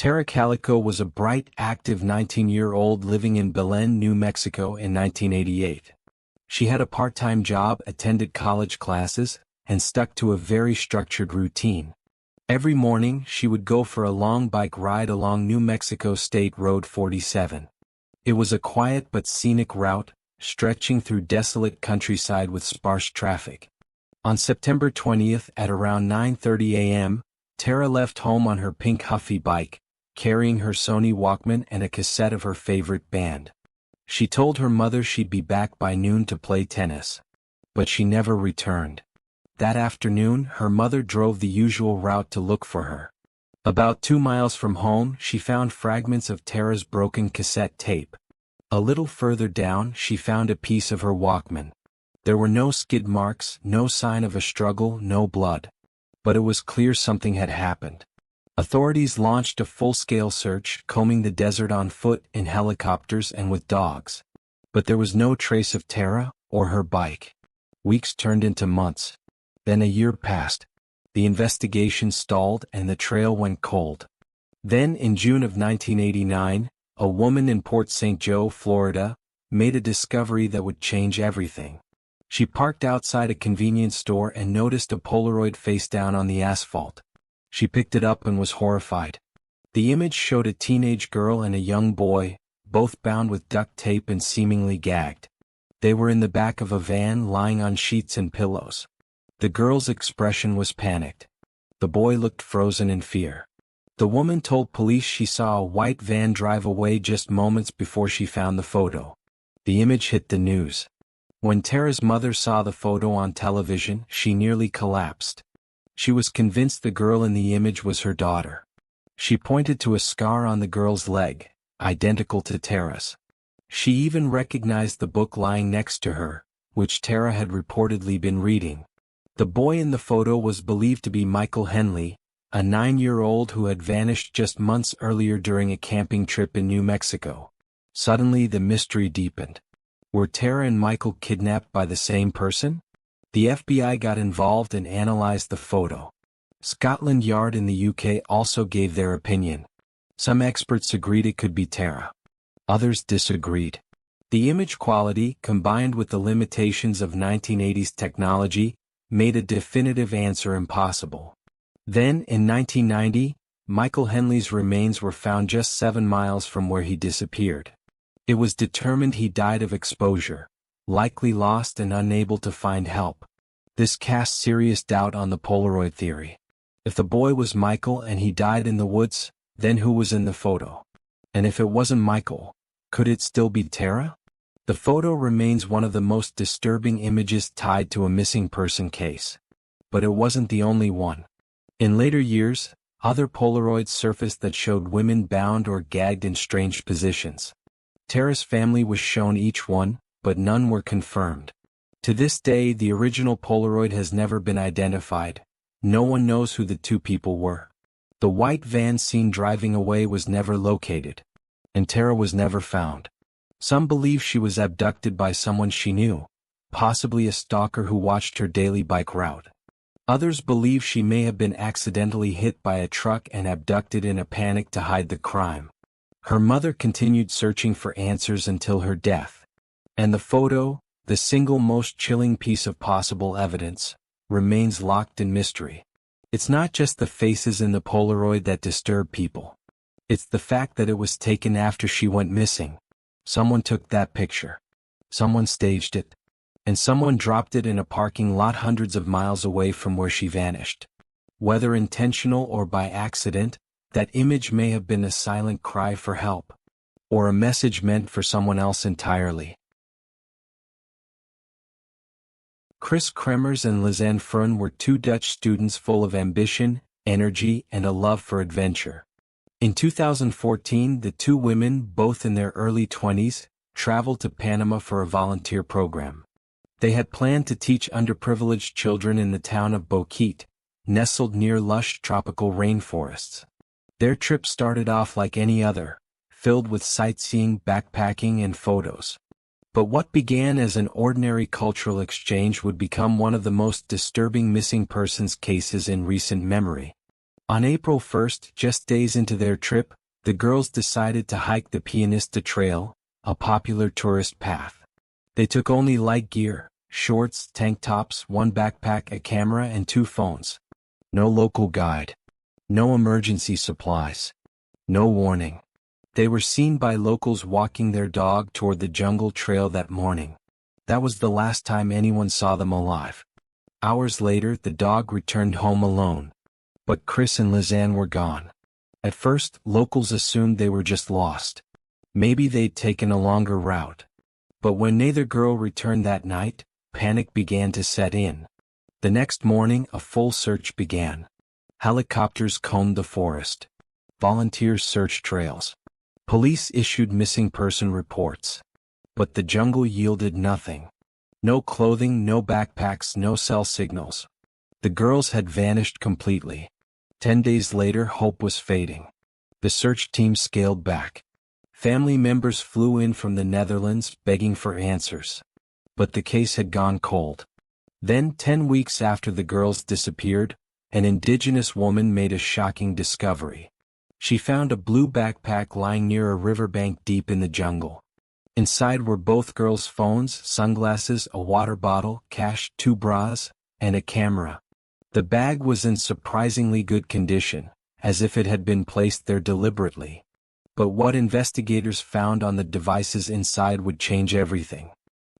Tara Calico was a bright, active 19-year-old living in Belen, New Mexico in 1988. She had a part-time job, attended college classes, and stuck to a very structured routine. Every morning, she would go for a long bike ride along New Mexico State Road 47. It was a quiet but scenic route, stretching through desolate countryside with sparse traffic. On September 20th at around 9:30 a.m., Tara left home on her pink Huffy bike, carrying her Sony Walkman and a cassette of her favorite band. She told her mother she'd be back by noon to play tennis. But she never returned. That afternoon, her mother drove the usual route to look for her. About 2 miles from home, she found fragments of Tara's broken cassette tape. A little further down, she found a piece of her Walkman. There were no skid marks, no sign of a struggle, no blood. But it was clear something had happened. Authorities launched a full-scale search, combing the desert on foot, in helicopters and with dogs. But there was no trace of Tara or her bike. Weeks turned into months. Then a year passed. The investigation stalled and the trail went cold. Then, in June of 1989, a woman in Port St. Joe, Florida, made a discovery that would change everything. She parked outside a convenience store and noticed a Polaroid face down on the asphalt. She picked it up and was horrified. The image showed a teenage girl and a young boy, both bound with duct tape and seemingly gagged. They were in the back of a van lying on sheets and pillows. The girl's expression was panicked. The boy looked frozen in fear. The woman told police she saw a white van drive away just moments before she found the photo. The image hit the news. When Tara's mother saw the photo on television, she nearly collapsed. She was convinced the girl in the image was her daughter. She pointed to a scar on the girl's leg, identical to Tara's. She even recognized the book lying next to her, which Tara had reportedly been reading. The boy in the photo was believed to be Michael Henley, a 9-year-old who had vanished just months earlier during a camping trip in New Mexico. Suddenly the mystery deepened. Were Tara and Michael kidnapped by the same person? The FBI got involved and analyzed the photo. Scotland Yard in the UK also gave their opinion. Some experts agreed it could be Tara. Others disagreed. The image quality, combined with the limitations of 1980s technology, made a definitive answer impossible. Then, in 1990, Michael Henley's remains were found just 7 miles from where he disappeared. It was determined he died of exposure, likely lost and unable to find help. This cast serious doubt on the Polaroid theory. If the boy was Michael and he died in the woods, then who was in the photo? And if it wasn't Michael, could it still be Tara? The photo remains one of the most disturbing images tied to a missing person case. But it wasn't the only one. In later years, other Polaroids surfaced that showed women bound or gagged in strange positions. Tara's family was shown each one, but none were confirmed. To this day, the original Polaroid has never been identified. No one knows who the two people were. The white van seen driving away was never located. And Tara was never found. Some believe she was abducted by someone she knew, possibly a stalker who watched her daily bike route. Others believe she may have been accidentally hit by a truck and abducted in a panic to hide the crime. Her mother continued searching for answers until her death. And the photo, the single most chilling piece of possible evidence, remains locked in mystery. It's not just the faces in the Polaroid that disturb people. It's the fact that it was taken after she went missing. Someone took that picture. Someone staged it. And someone dropped it in a parking lot hundreds of miles away from where she vanished. Whether intentional or by accident, that image may have been a silent cry for help. Or a message meant for someone else entirely. Chris Kremers and Lizanne Freun were two Dutch students full of ambition, energy, and a love for adventure. In 2014, the two women, both in their early 20s, traveled to Panama for a volunteer program. They had planned to teach underprivileged children in the town of Boquete, nestled near lush tropical rainforests. Their trip started off like any other, filled with sightseeing, backpacking, and photos. But what began as an ordinary cultural exchange would become one of the most disturbing missing persons cases in recent memory. On April 1st, just days into their trip, the girls decided to hike the Pianista Trail, a popular tourist path. They took only light gear, shorts, tank tops, one backpack, a camera and 2 phones. No local guide. No emergency supplies. No warning. They were seen by locals walking their dog toward the jungle trail that morning. That was the last time anyone saw them alive. Hours later, the dog returned home alone. But Chris and Lizanne were gone. At first, locals assumed they were just lost. Maybe they'd taken a longer route. But when neither girl returned that night, panic began to set in. The next morning, a full search began. Helicopters combed the forest. Volunteers searched trails. Police issued missing person reports. But the jungle yielded nothing. No clothing, no backpacks, no cell signals. The girls had vanished completely. 10 days later, hope was fading. The search team scaled back. Family members flew in from the Netherlands, begging for answers. But the case had gone cold. Then, 10 weeks after the girls disappeared, an indigenous woman made a shocking discovery. She found a blue backpack lying near a riverbank deep in the jungle. Inside were both girls' phones, sunglasses, a water bottle, cash, 2 bras, and a camera. The bag was in surprisingly good condition, as if it had been placed there deliberately. But what investigators found on the devices inside would change everything.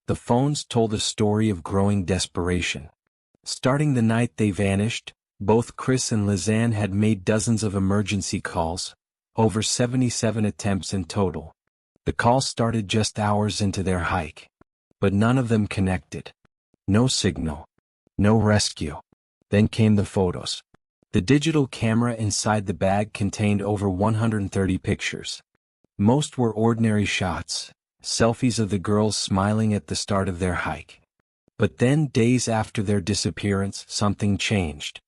The phones told a story of growing desperation. Starting the night they vanished, both Chris and Lizanne had made dozens of emergency calls, over 77 attempts in total. The calls started just hours into their hike. But none of them connected. No signal. No rescue. Then came the photos. The digital camera inside the bag contained over 130 pictures. Most were ordinary shots, selfies of the girls smiling at the start of their hike. But then, days after their disappearance, something changed.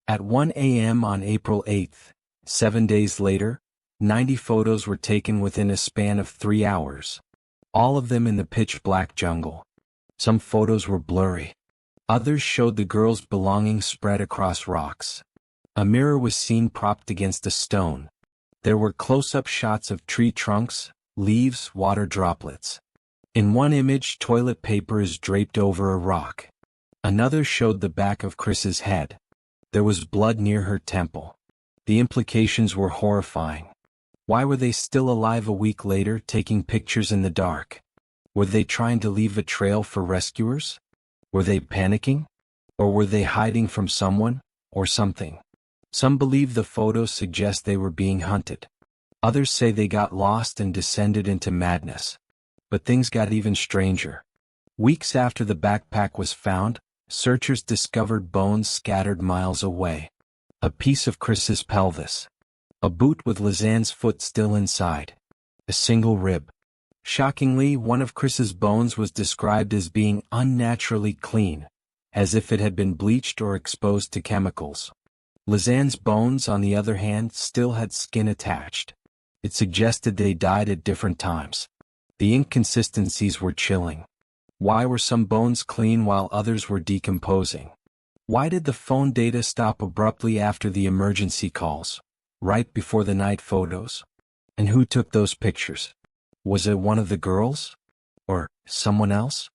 At 1 a.m. on April 8th, 7 days later, 90 photos were taken within a span of 3 hours. All of them in the pitch-black jungle. Some photos were blurry. Others showed the girls' belongings spread across rocks. A mirror was seen propped against a stone. There were close-up shots of tree trunks, leaves, water droplets. In one image, toilet paper is draped over a rock. Another showed the back of Chris's head. There was blood near her temple. The implications were horrifying. Why were they still alive a week later, taking pictures in the dark? Were they trying to leave a trail for rescuers? Were they panicking? Or were they hiding from someone, or something? Some believe the photos suggest they were being hunted. Others say they got lost and descended into madness. But things got even stranger. Weeks after the backpack was found, searchers discovered bones scattered miles away. A piece of Chris's pelvis. A boot with Lizanne's foot still inside. A single rib. Shockingly, one of Chris's bones was described as being unnaturally clean, as if it had been bleached or exposed to chemicals. Lizanne's bones, on the other hand, still had skin attached. It suggested they died at different times. The inconsistencies were chilling. Why were some bones clean while others were decomposing? Why did the phone data stop abruptly after the emergency calls, right before the night photos? And who took those pictures? Was it one of the girls? Or someone else?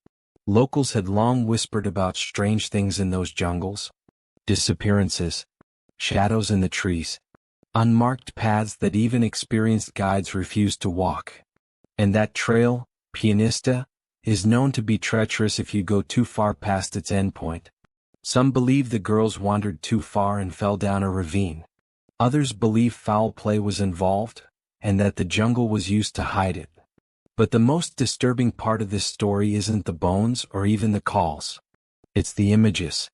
Locals had long whispered about strange things in those jungles. Disappearances. Shadows in the trees. Unmarked paths that even experienced guides refused to walk. And that trail, Pianista, is known to be treacherous if you go too far past its endpoint. Some believe the girls wandered too far and fell down a ravine. Others believe foul play was involved, and that the jungle was used to hide it. But the most disturbing part of this story isn't the bones or even the calls. It's the images.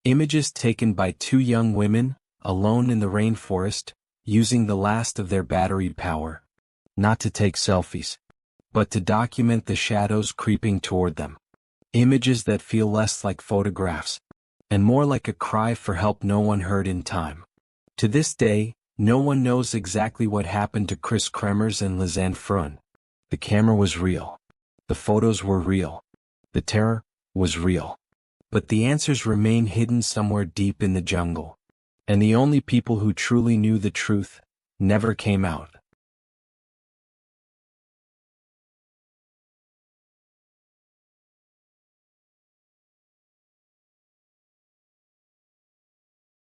Images taken by 2 young women, alone in the rainforest, using the last of their battery power. Not to take selfies, but to document the shadows creeping toward them. Images that feel less like photographs, and more like a cry for help no one heard in time. To this day, no one knows exactly what happened to Chris Kremers and Lizanne Frun. The camera was real. The photos were real. The terror was real. But the answers remain hidden somewhere deep in the jungle. And the only people who truly knew the truth never came out.